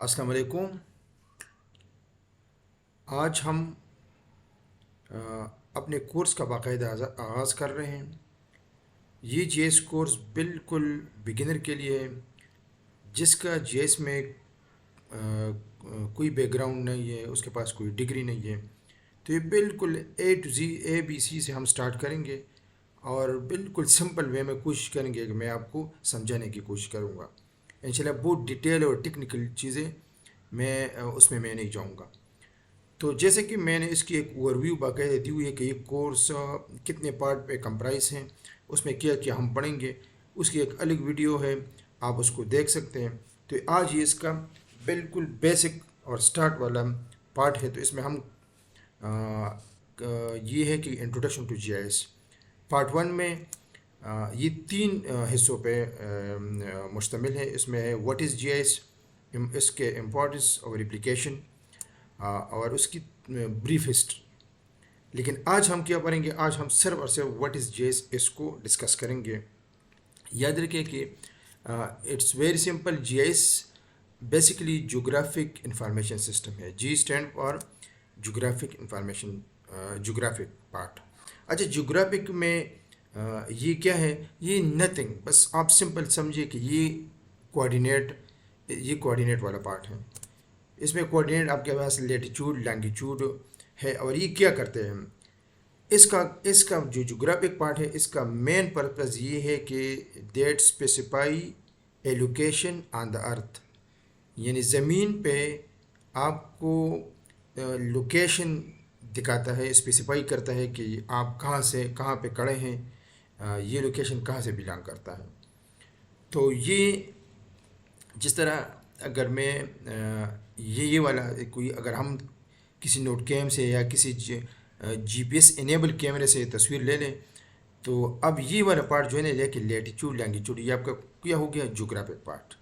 अस्सलाम वालेकुम। आज हम अ, अपने कोर्स का बाकायदा आगाज़ कर रहे हैं। ये जेएस कोर्स बिल्कुल बिगिनर के लिए है, जिसका जेएस में कोई बैकग्राउंड नहीं है, उसके पास कोई डिग्री नहीं है। तो ये बिल्कुल ए टू जी ABC से हम स्टार्ट करेंगे और बिल्कुल सिंपल वे में कोशिश करेंगे कि मैं आपको समझाने की कोशिश करूँगा। इंशाल्लाह बहुत डिटेल और टेक्निकल चीज़ें उसमें मैं नहीं जाऊँगा। तो जैसे कि मैंने इसकी एक ओवरव्यू बाकायदा दी हुई है कि ये कोर्स कितने पार्ट पे कंप्राइज हैं, उसमें क्या क्या हम पढ़ेंगे, उसकी एक अलग वीडियो है, आप उसको देख सकते हैं। तो आज ये इसका बिल्कुल बेसिक और स्टार्ट वाला पार्ट है। तो इसमें हम ये है कि इंट्रोडक्शन टू जीआईएस पार्ट 1 में ये 3 हिस्सों पे मुश्तमिल है। इसमें है व्हाट इज़ जीआईएस, इसके इम्पोर्टेंस और एप्लीकेशन, और उसकी ब्रीफ हिस्ट्री। लेकिन आज हम क्या करेंगे, आज हम सिर्फ और सिर्फ व्हाट इज़ जीआईएस इसको डिस्कस करेंगे। याद रखें कि it's very simple. GIS basically geographic information system है। G stand for geographic information, geographic part. अच्छा, जोग्राफिक में ये क्या है? ये नथिंग, बस आप सिंपल समझिए कि ये कोऑर्डिनेट वाला पार्ट है। इसमें कोऑर्डिनेट आपके पास लेटीट्यूड लैंगिट्यूड है। और ये क्या करते हैं? इसका इसका जो जोग्राफिक पार्ट है, इसका मेन पर्पस ये है कि that specify a location on the earth, यानी ज़मीन पे आपको लोकेशन दिखाता है, स्पेसिफाई करता है कि आप कहाँ से कहाँ पे खड़े हैं, ये लोकेशन कहाँ से बिलोंग करता है। तो ये जिस तरह अगर मैं ये वाला कोई, अगर हम किसी नोट कैम से या किसी GPS इनेबल कैमरे से तस्वीर ले लें, तो अब ये वाला पार्ट जो है ना, कि लेटीट्यूड लैंगिट्यूड, ये आपका क्या हो गया? Geographic part.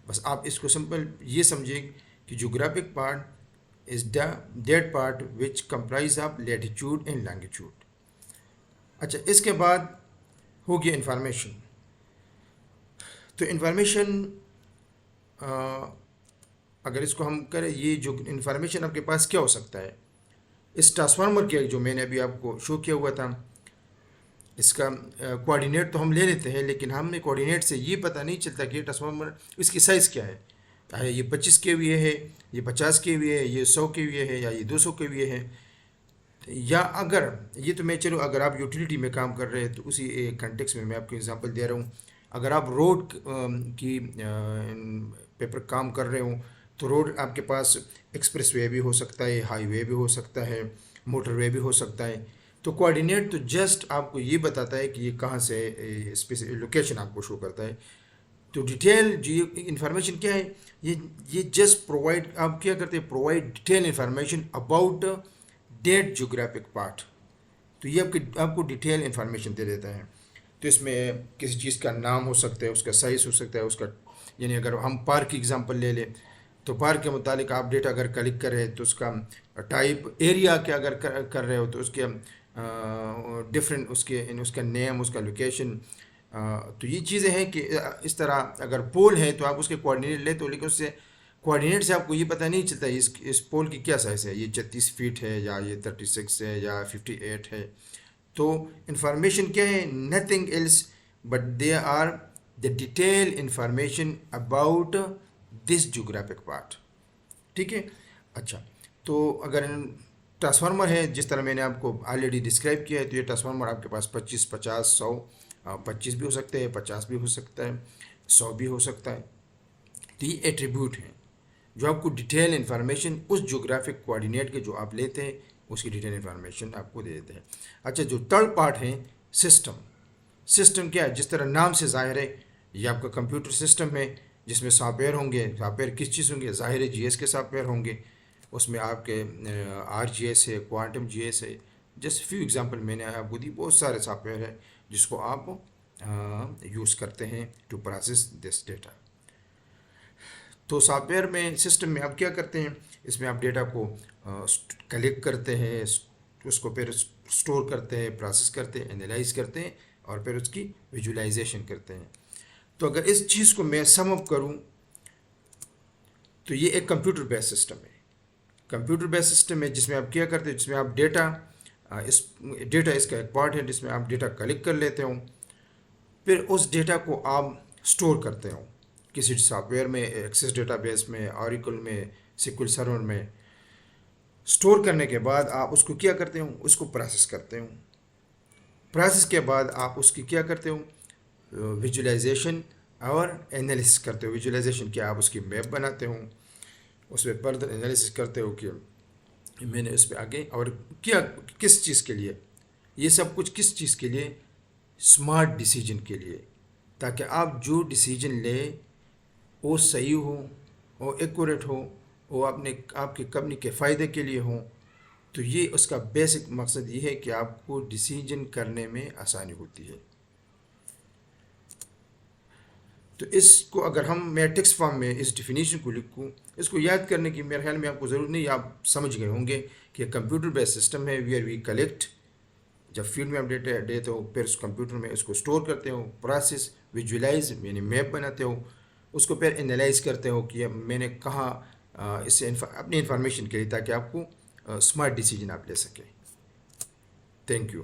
बस आप इसको सिंपल ये समझिए कि geographic part is the that part which comprise of latitude and longitude. अच्छा, इसके बाद हो गया इंफॉर्मेशन। तो इंफॉर्मेशन अगर इसको हम करें, ये जो इंफॉर्मेशन आपके पास क्या हो सकता है? इस ट्रांसफार्मर के जो मैंने अभी आपको शो किया हुआ था, इसका कोऑर्डिनेट तो हम ले लेते हैं, लेकिन हमें कोऑर्डिनेट से ये पता नहीं चलता कि ये ट्रांसफार्मर इसकी साइज़ क्या है। चाहे ये 25 kVA है, ये 50 kVA है, ये 100 kVA है, या ये 200 kVA है। या अगर ये तो मैं चलो, अगर आप यूटिलिटी में काम कर रहे हैं तो उसी कंटेक्स में मैं आपको एग्जांपल दे रहा हूँ। अगर आप रोड की पेपर काम कर रहे हो, तो रोड आपके पास एक्सप्रेस वे भी हो सकता है, हाईवे भी हो सकता है, मोटरवे भी हो सकता है। तो कोऑर्डिनेट तो जस्ट आपको ये बताता है कि ये कहाँ से, स्पेसिफिक लोकेशन आपको शो करता है। तो डिटेल जो इंफॉर्मेशन क्या है, ये जस्ट प्रोवाइड, आप क्या करते हैं, provide detail information about that geographic part. तो ये आपको डिटेल इंफॉर्मेशन दे देता है। तो इसमें किसी चीज़ का नाम हो सकता है, उसका साइज़ हो सकता है, उसका, यानी अगर हम पार्क की एग्जांपल ले लें, तो पार्क के मुतालिक आप डेटा अगर कलेक्ट कर रहे हैं तो उसका टाइप, एरिया के अगर कर रहे हो तो उसके डिफरेंट, उसका नेम, उसका लोकेशन। तो ये चीज़ें हैं कि इस तरह अगर पोल है तो आप उसके कोऑर्डिनेट ले, तो लेकिन उससे कोऑर्डिनेट से आपको ये पता नहीं चलता इस पोल की क्या साइज़ है, ये 36 फीट है या ये 36 है या 58 है। तो इंफॉर्मेशन क्या है? Nothing else but they are the detail information about this geographic part. ठीक है। अच्छा, तो अगर ट्रांसफार्मर है, जिस तरह मैंने आपको ऑलरेडी डिस्क्राइब किया है, तो ये ट्रांसफार्मर आपके पास 25, 50, 100, 25 भी हो सकते हैं, 50 भी हो सकता है, 100 भी हो सकता है। तो ये एट्रीब्यूट हैं जो आपको डिटेल इन्फॉर्मेशन उस जोग्राफिक कोऑर्डिनेट के जो आप लेते हैं उसकी डिटेल इन्फॉर्मेशन आपको दे देते हैं। अच्छा, जो थर्ड पार्ट है सिस्टम। सिस्टम क्या है? जिस तरह नाम से ज़ाहिर है, ये आपका कंप्यूटर सिस्टम है जिसमें सॉफ्टवेयर होंगे। सॉफ्टवेयर किस चीज़ होंगे? ज़ाहिर है जीएस के सॉफ्टवेयर होंगे। उसमें आपके RGS है, क्वांटम जीएस है। जस्ट फ्यू एग्जांपल मैंने आपको दी, बहुत सारे सॉफ्टवेयर है जिसको आप यूज़ करते हैं टू प्रोसेस दिस डेटा। तो सॉफ्टवेयर में, सिस्टम में आप क्या करते हैं? इसमें आप डेटा को कलेक्ट करते हैं, उसको फिर स्टोर करते हैं, प्रोसेस करते हैं, एनालाइज करते हैं, और फिर उसकी विजुलाइजेशन करते हैं। तो अगर इस चीज़ को मैं सम अप करूं, تو یہ ایک کمپیوٹر بیس سسٹم ہے. کمپیوٹر بیس سسٹم ہے جس میں آپ کیا کرتے ہیں، جس میں آپ ڈیٹا اس کا ایک پارٹ ہے جس میں آپ ڈیٹا کلیکٹ کر لیتے ہوں. پھر اس ڈیٹا کو آپ سٹور کرتے ہوں کسی سافٹ ویئر میں، ایکسس ڈیٹا بیس میں، اوریکل میں، سیکول سرور میں. سٹور کرنے کے بعد آپ اس کو کیا کرتے ہوں، اس کو پروسیس کرتے ہوں. پروسیس کے بعد آپ اس کی کیا کرتے ہوں، ویژولائزیشن اور انالیسس کرتے ہو. ویژولائزیشن کیا، آپ اس کی میپ بناتے ہوں، اس پہ فردر انالیسس کرتے ہو کہ میں نے اس پہ آگے اور کیا کس چیز کے لیے، یہ سب کچھ کس چیز کے لیے، اسمارٹ ڈیسیجن کے لیے، تاکہ آپ جو ڈیسیجن لیں وہ صحیح ہو، وہ ایکوریٹ ہو، وہ آپ کی کمپنی کے فائدے کے لیے ہوں. تو یہ اس کا بیسک مقصد یہ ہے کہ آپ کو ڈیسیجن کرنے میں آسانی ہوتی ہے. تو اس کو اگر میں ٹیکسٹ فارم میں اس ڈیفینیشن کو لکھوں، اس کو یاد کرنے کی میرے خیال میں آپ کو ضرورت نہیں، آپ سمجھ گئے ہوں گے کہ کمپیوٹر بیس سسٹم ہے ویئر وی کلیکٹ. جب فیلڈ میں آپ ڈیٹا دیتے ہو، پھر اس کمپیوٹر میں اس کو سٹور کرتے ہو، پروسیس، ویژولائز یعنی میپ بناتے ہو، اس کو پھر انالائز کرتے ہو کہ میں نے کہاں اس سے اپنی انفارمیشن کے لیے، تاکہ آپ کو اسمارٹ ڈیسیجن آپ لے سکیں. Thank you.